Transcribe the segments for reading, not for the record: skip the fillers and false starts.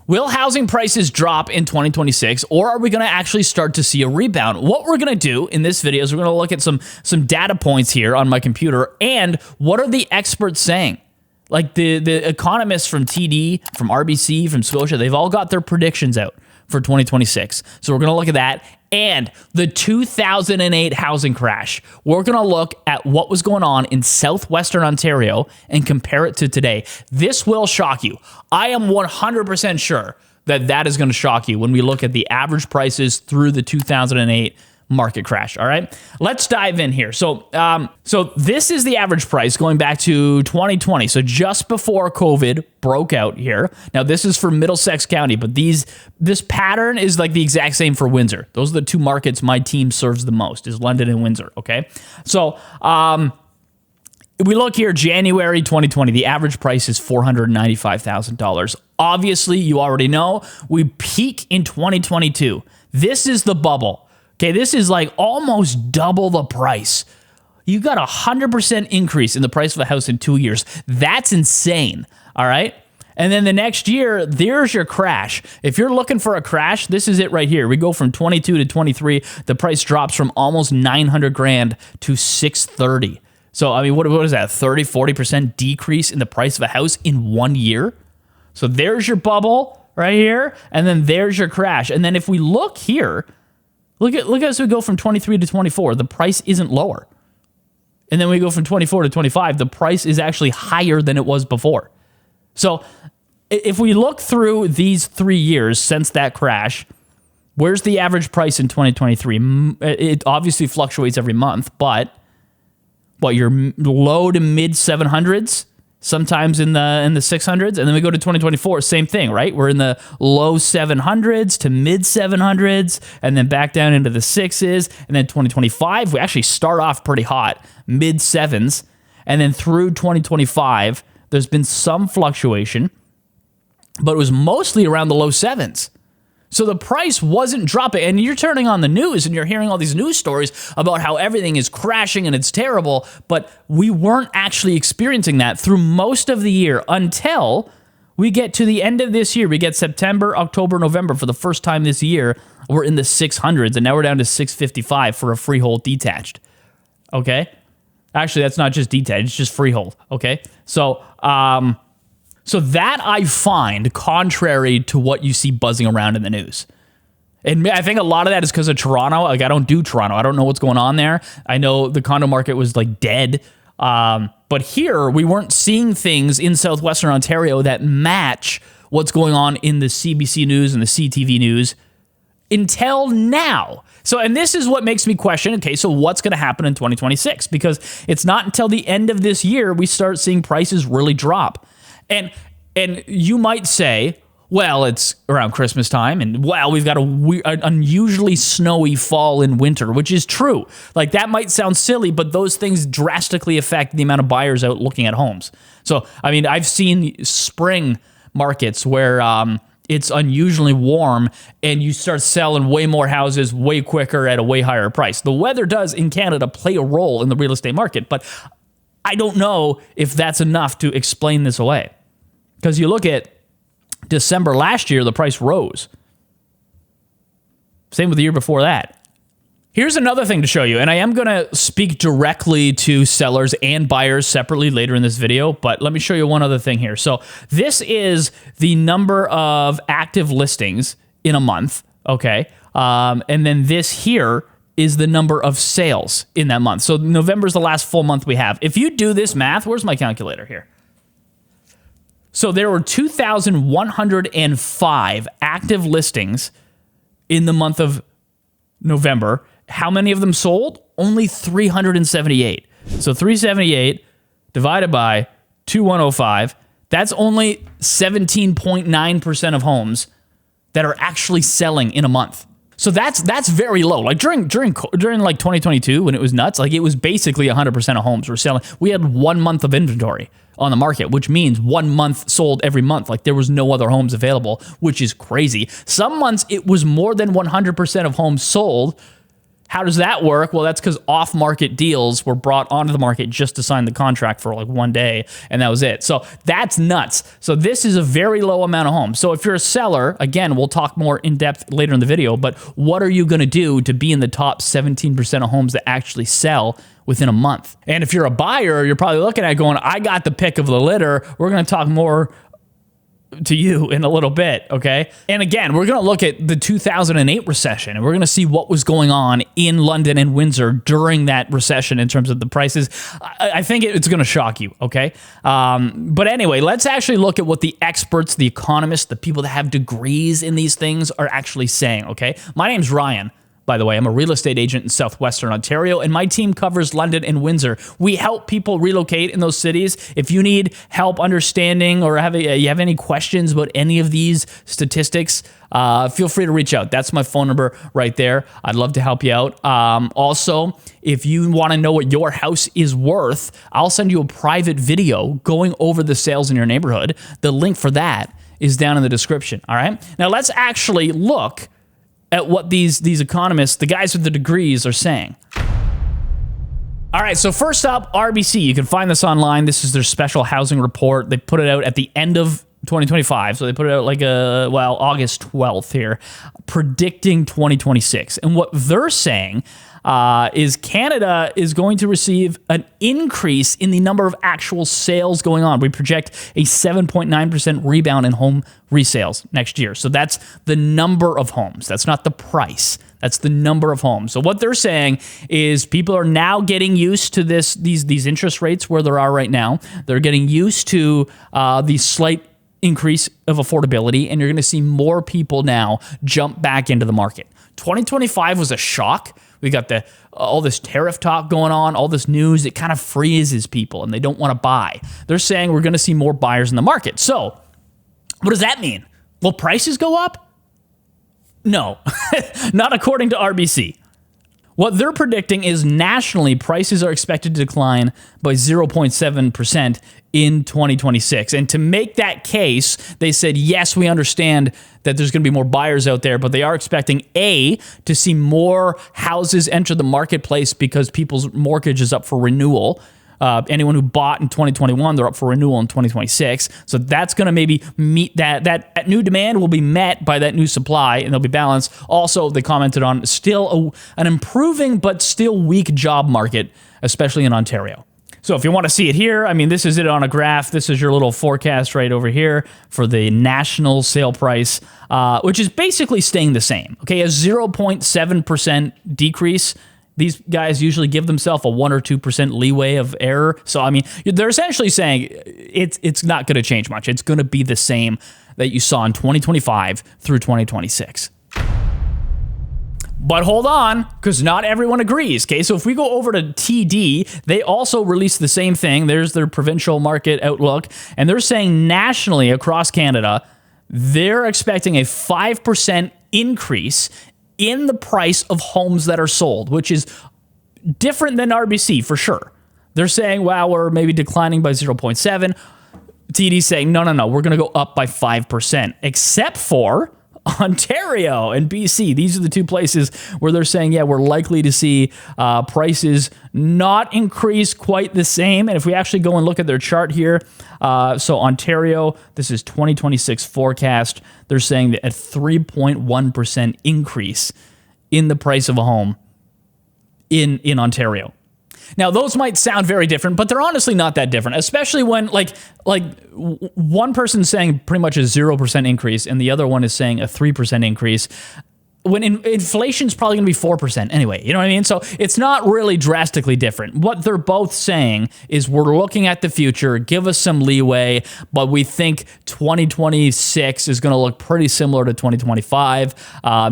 Will housing prices drop in 2026, or are we going to actually start to see a rebound? What we're going to do in this video is we're going to look at some data points here on my computer, and what are the experts saying? Like the economists from TD, from RBC, from Scotia, they've all got their predictions out for 2026. So we're going to look at that. And the 2008 housing crash. We're going to look at what was going on in Southwestern Ontario and compare it to today. This will shock you. I am 100% sure that is going to shock you when we look at the average prices through the 2008 market crash. All right, let's dive in here. So this is the average price going back to 2020. So just before COVID broke out here. Now this is for Middlesex County, but this pattern is like the exact same for Windsor. Those are the two markets my team serves the most, is London and Windsor. Okay, so we look here, January 2020, the average price is $495,000. Obviously, you already know we peak in 2022. This is the bubble. Okay, this is like almost double the price. You got 100% increase in the price of a house in 2 years. That's insane, all right? And then the next year, there's your crash. If you're looking for a crash, this is it right here. We go from 22 to 23. The price drops from almost 900 grand to 630. So, I mean, what is that? 30, 40% decrease in the price of a house in 1 year? So there's your bubble right here, and then there's your crash. And then if we look here, Look as we go from 23 to 24, the price isn't lower. And then we go from 24 to 25, the price is actually higher than it was before. So if we look through these 3 years since that crash, where's the average price in 2023? It obviously fluctuates every month, but your low to mid 700s, sometimes in the 600s, and then we go to 2024, same thing, right? We're in the low 700s to mid 700s, and then back down into the 6s, and then 2025, we actually start off pretty hot, mid 7s, and then through 2025, there's been some fluctuation, but it was mostly around the low 7s. So the price wasn't dropping, and you're turning on the news and you're hearing all these news stories about how everything is crashing and it's terrible, but we weren't actually experiencing that through most of the year until we get to the end of this year. We get September, October, November for the first time this year. We're in the 600s, and now we're down to 655 for a freehold detached. Okay? Actually, that's not just detached, it's just freehold. Okay? So that I find contrary to what you see buzzing around in the news. And I think a lot of that is because of Toronto. Like, I don't do Toronto. I don't know what's going on there. I know the condo market was like dead. But here we weren't seeing things in Southwestern Ontario that match what's going on in the CBC News and the CTV News until now. So, and this is what makes me question, okay, so what's going to happen in 2026? Because it's not until the end of this year we start seeing prices really drop. And you might say, well, it's around Christmas time, and well, we've got an unusually snowy fall and winter, which is true. Like, that might sound silly, but those things drastically affect the amount of buyers out looking at homes. So, I mean, I've seen spring markets where it's unusually warm, and you start selling way more houses way quicker at a way higher price. The weather does in Canada play a role in the real estate market, but I don't know if that's enough to explain this away. Because you look at December last year, the price rose. Same with the year before that. Here's another thing to show you, and I am going to speak directly to sellers and buyers separately later in this video, but let me show you one other thing here. So this is the number of active listings in a month, okay? And then this here is the number of sales in that month. So November is the last full month we have. If you do this math, where's my calculator here? So there were 2,105 active listings in the month of November. How many of them sold? Only 378. So 378 divided by 2,105, that's only 17.9% of homes that are actually selling in a month. So that's very low. Like during like 2022 when it was nuts, like it was basically 100% of homes were selling. We had 1 month of inventory on the market, which means 1 month sold every month. Like there was no other homes available, which is crazy. Some months it was more than 100% of homes sold, How does that work? Well, that's because off-market deals were brought onto the market just to sign the contract for like one day, and that was it. So that's nuts. So this is a very low amount of homes. So if you're a seller, again, we'll talk more in depth later in the video, but what are you going to do to be in the top 17% of homes that actually sell within a month? And if you're a buyer, you're probably looking at it going, I got the pick of the litter. We're going to talk more to you in a little bit, okay? And again, we're going to look at the 2008 recession, and we're going to see what was going on in London and Windsor during that recession in terms of the prices. I think it's going to shock you, okay? But anyway, let's actually look at what the experts, the economists, the people that have degrees in these things are actually saying, okay? My name's Ryan. By the way, I'm a real estate agent in Southwestern Ontario, and my team covers London and Windsor. We help people relocate in those cities. If you need help understanding or you have any questions about any of these statistics, feel free to reach out. That's my phone number right there. I'd love to help you out. Also, if you want to know what your house is worth, I'll send you a private video going over the sales in your neighborhood. The link for that is down in the description, all right? Now, let's actually look at what these economists, the guys with the degrees, are saying. All right, so first up, RBC. You can find this online. This is their special housing report. They put it out at the end of 2025, so they put it out like August 12th here, predicting 2026. And what they're saying is Canada is going to receive an increase in the number of actual sales going on. We project a 7.9% rebound in home resales next year. So that's the number of homes. That's not the price. That's the number of homes. So what they're saying is people are now getting used to these interest rates where they are right now. They're getting used to the slight increase of affordability, and you're going to see more people now jump back into the market. 2025 was a shock. We got all this tariff talk going on, all this news. It kind of freezes people, and they don't want to buy. They're saying we're going to see more buyers in the market. So what does that mean? Will prices go up? No, not according to RBC. What they're predicting is nationally, prices are expected to decline by 0.7% in 2026. And to make that case, they said, yes, we understand that there's going to be more buyers out there, but they are expecting, A, to see more houses enter the marketplace because people's mortgage is up for renewal. Anyone who bought in 2021, they're up for renewal in 2026. So that's going to maybe meet that new demand will be met by that new supply, and they'll be balanced. Also, they commented on still an improving but still weak job market, especially in Ontario. So if you want to see it here, I mean, this is it on a graph. This is your little forecast right over here for the national sale price, which is basically staying the same. Okay, a 0.7% decrease. These guys usually give themselves a 1 or 2% leeway of error. So, I mean, they're essentially saying it's not going to change much. It's going to be the same that you saw in 2025 through 2026. But hold on, because not everyone agrees, okay? So if we go over to TD, they also released the same thing. There's their provincial market outlook, and they're saying nationally across Canada, they're expecting a 5% increase in the price of homes that are sold, which is different than RBC for sure. They're saying, wow, we're maybe declining by 0.7. TD's saying, no, we're going to go up by 5%, except for Ontario and BC. These are the two places where they're saying, yeah, we're likely to see prices not increase quite the same. And if we actually go and look at their chart here, so Ontario, this is 2026 forecast. They're saying that a 3.1% increase in the price of a home in Ontario. Now, those might sound very different, but they're honestly not that different, especially when like one person's saying pretty much a 0% increase and the other one is saying a 3% increase. When inflation's probably going to be 4% anyway, you know what I mean? So it's not really drastically different. What they're both saying is we're looking at the future, give us some leeway, but we think 2026 is going to look pretty similar to 2025.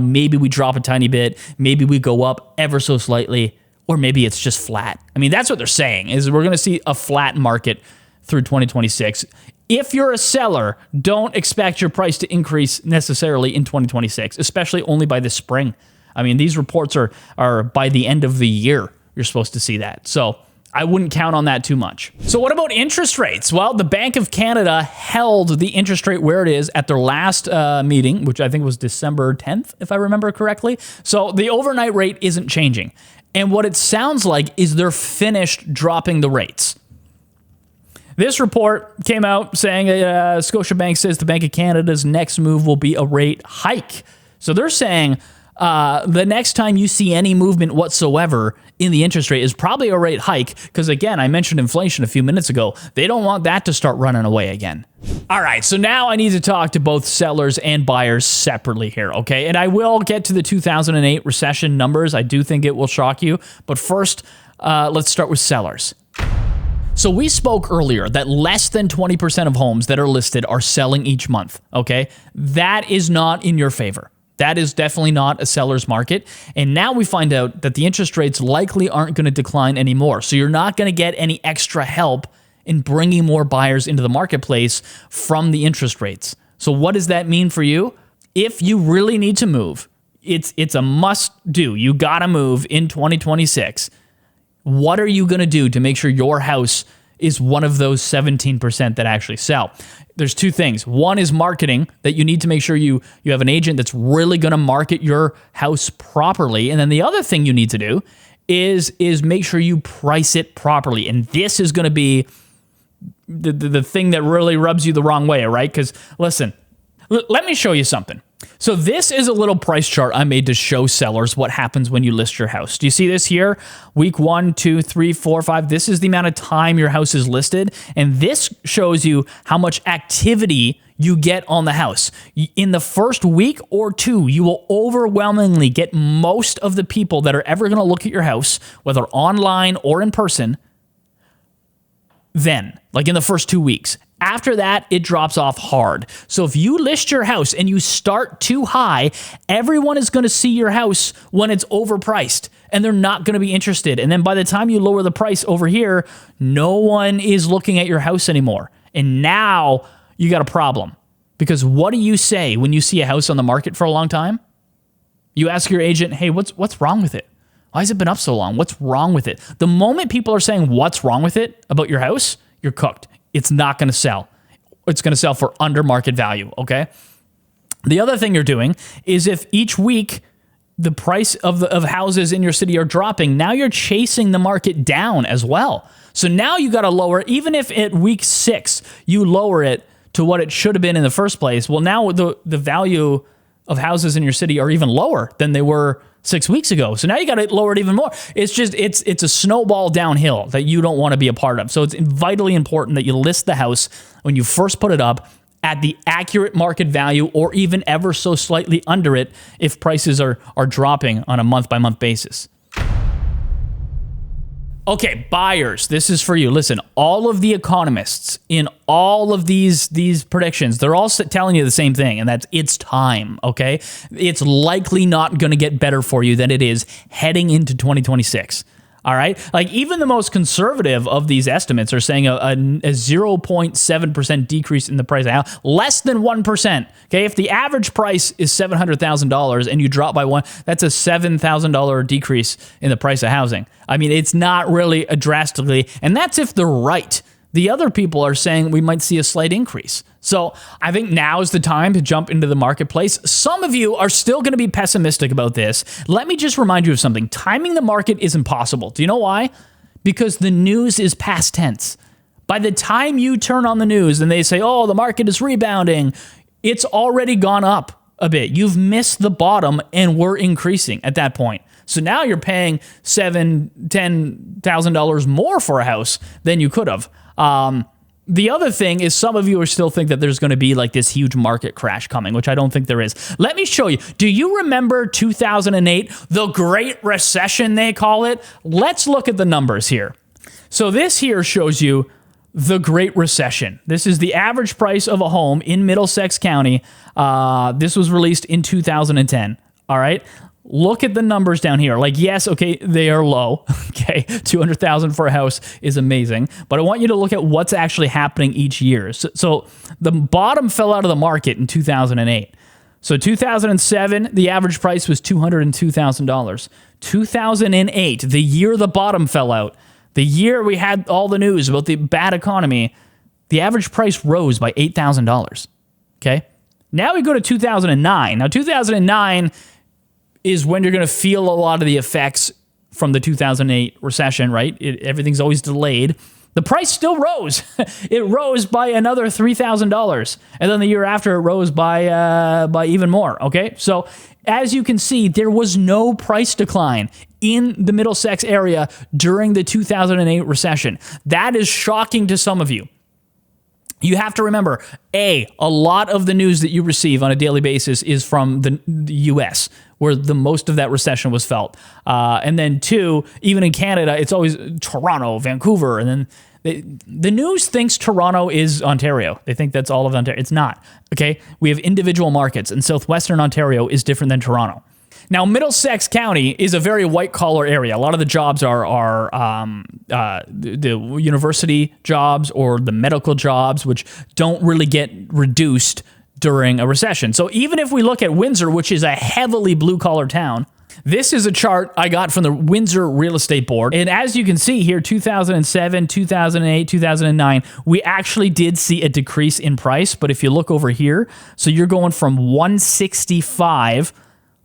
Maybe we drop a tiny bit, maybe we go up ever so slightly, or maybe it's just flat. I mean, that's what they're saying, is we're going to see a flat market through 2026. If you're a seller, don't expect your price to increase necessarily in 2026, especially only by the spring. I mean, these reports are by the end of the year, you're supposed to see that. So I wouldn't count on that too much. So what about interest rates? Well, the Bank of Canada held the interest rate where it is at their last meeting, which I think was December 10th, if I remember correctly. So the overnight rate isn't changing. And what it sounds like is they're finished dropping the rates. This report came out saying Scotiabank says the Bank of Canada's next move will be a rate hike. So they're saying the next time you see any movement whatsoever in the interest rate is probably a rate hike because, again, I mentioned inflation a few minutes ago. They don't want that to start running away again. All right, so now I need to talk to both sellers and buyers separately here, okay? And I will get to the 2008 recession numbers. I do think it will shock you. But first, let's start with sellers. So we spoke earlier that less than 20% of homes that are listed are selling each month, okay? That is not in your favor. That is definitely not a seller's market. And now we find out that the interest rates likely aren't going to decline anymore. So you're not going to get any extra help in bringing more buyers into the marketplace from the interest rates. So what does that mean for you? If you really need to move, it's a must do. You got to move in 2026. What are you going to do to make sure your house is one of those 17% that actually sell? There's two things. One is marketing, that you need to make sure you have an agent that's really going to market your house properly. And then the other thing you need to do is make sure you price it properly. And this is going to be the thing that really rubs you the wrong way, right? Because listen, let me show you something. So this is a little price chart I made to show sellers what happens when you list your house. Do you see this here? Week 1, 2, 3, 4, 5. This is the amount of time your house is listed. And this shows you how much activity you get on the house. In the first week or two, you will overwhelmingly get most of the people that are ever going to look at your house, whether online or in person, then, like in the first 2 weeks. After that, it drops off hard. So if you list your house and you start too high, everyone is going to see your house when it's overpriced and they're not going to be interested. And then by the time you lower the price over here, no one is looking at your house anymore. And now you got a problem, because what do you say when you see a house on the market for a long time? You ask your agent, hey, what's wrong with it? Why has it been up so long? What's wrong with it? The moment people are saying what's wrong with it about your house, you're cooked. It's not going to sell. It's going to sell for under market value, okay? The other thing you're doing is, if each week the price of houses in your city are dropping, now you're chasing the market down as well. So now you got to lower, even if at week 6 you lower it to what it should have been in the first place. Well, now the value of houses in your city are even lower than they were 6 weeks ago. So now you got to lower it even more. It's just, it's a snowball downhill that you don't want to be a part of. So it's vitally important that you list the house when you first put it up at the accurate market value, or even ever so slightly under it if prices are dropping on a month-by-month basis. Okay, buyers, this is for you. Listen, all of the economists in all of these predictions, they're all telling you the same thing, and that's it's time, okay? It's likely not going to get better for you than it is heading into 2026. All right. Like, even the most conservative of these estimates are saying a 0.7% decrease in the price of a house, less than 1%. Okay. If the average price is $700,000 and you drop by one, that's a $7,000 decrease in the price of housing. I mean, it's not really a drastically, and that's if they're right. The other people are saying we might see a slight increase. So I think now is the time to jump into the marketplace. Some of you are still going to be pessimistic about this. Let me just remind you of something. Timing the market is impossible. Do you know why? Because the news is past tense. By the time you turn on the news and they say, oh, the market is rebounding, it's already gone up a bit. You've missed the bottom and we're increasing at that point. So now you're paying $7,000, $10,000 more for a house than you could have. The other thing is, some of you are still think that there's going to be like this huge market crash coming, which I don't think there is. Let me show you. Do you remember 2008, the Great Recession, they call it? Let's look at the numbers here. So this here shows you the Great Recession. This is the average price of a home in Middlesex County. This was released in 2010. All right. Look at the numbers down here. Like, yes, okay, they are low. Okay, $200,000 for a house is amazing, but I want you to look at what's actually happening each year. So the bottom fell out of the market in 2008. So 2007, the average price was $202,000. 2008, the year the bottom fell out, The year we had all the news about the bad economy, the average price rose by $8,000. Okay? Now we go to 2009. Now, 2009 is when you're going to feel a lot of the effects from the 2008 recession, right? Everything's always delayed. The price still rose. It rose by another $3,000. And then the year after, it rose by even more, okay? So as you can see, there was no price decline in the Middlesex area during the 2008 recession. That is shocking to some of you. You have to remember, a lot of the news that you receive on a daily basis is from the U.S., where the most of that recession was felt. And then two, even in Canada, it's always Toronto, Vancouver, and then the news thinks Toronto is Ontario. They think that's all of Ontario. It's not, okay? We have individual markets, and Southwestern Ontario is different than Toronto. Now, Middlesex County is a very white-collar area. A lot of the jobs are the university jobs or the medical jobs, which don't really get reduced during a recession. So even if we look at Windsor, which is a heavily blue-collar town, this is a chart I got from the Windsor Real Estate Board. And as you can see here, 2007, 2008, 2009, we actually did see a decrease in price. But if you look over here, so you're going from 165.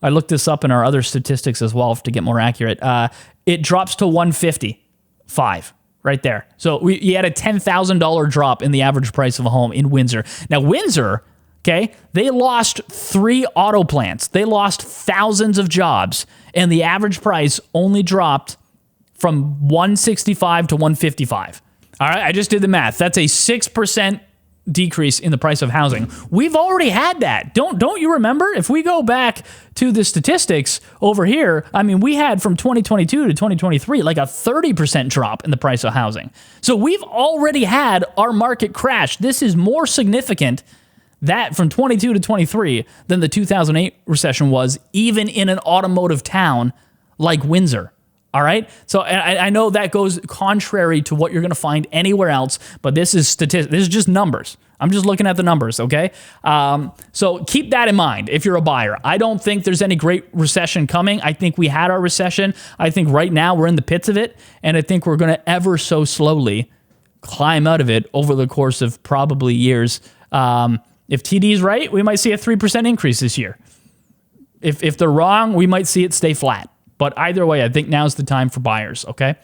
I looked this up in our other statistics as well to get more accurate. It drops to 155 right there. So you had a $10,000 drop in the average price of a home in Windsor. Now, Windsor, okay, they lost 3 auto plants. They lost thousands of jobs, and the average price only dropped from 165 to 155. All right, I just did the math. That's a 6% decrease in the price of housing. We've already had that. Don't you remember? If we go back to the statistics over here, I mean, we had from 2022 to 2023 like a 30% drop in the price of housing. So we've already had our market crash. This is more significant that from 22 to 23 than the 2008 recession was, even in an automotive town like Windsor. All right. So I know that goes contrary to what you're going to find anywhere else, but this is statistics. This is just numbers. I'm just looking at the numbers. Okay. So keep that in mind if you're a buyer. I don't think there's any great recession coming. I think we had our recession. I think right now we're in the pits of it. And I think we're going to ever so slowly climb out of it over the course of probably years. If TD's right, we might see a 3% increase this year. If they're wrong, we might see it stay flat. But either way, I think now's the time for buyers, okay?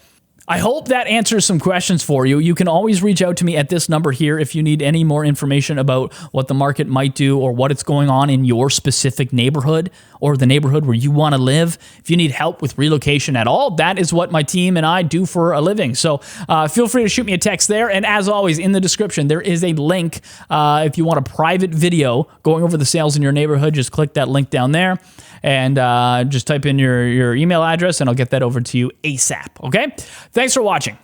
I hope that answers some questions for you. You can always reach out to me at this number here if you need any more information about what the market might do or what is going on in your specific neighborhood or the neighborhood where you want to live. If you need help with relocation at all, that is what my team and I do for a living. So feel free to shoot me a text there. And as always, in the description, there is a link. If you want a private video going over the sales in your neighborhood, just click that link down there. And just type in your email address, and I'll get that over to you ASAP, okay? Thanks for watching.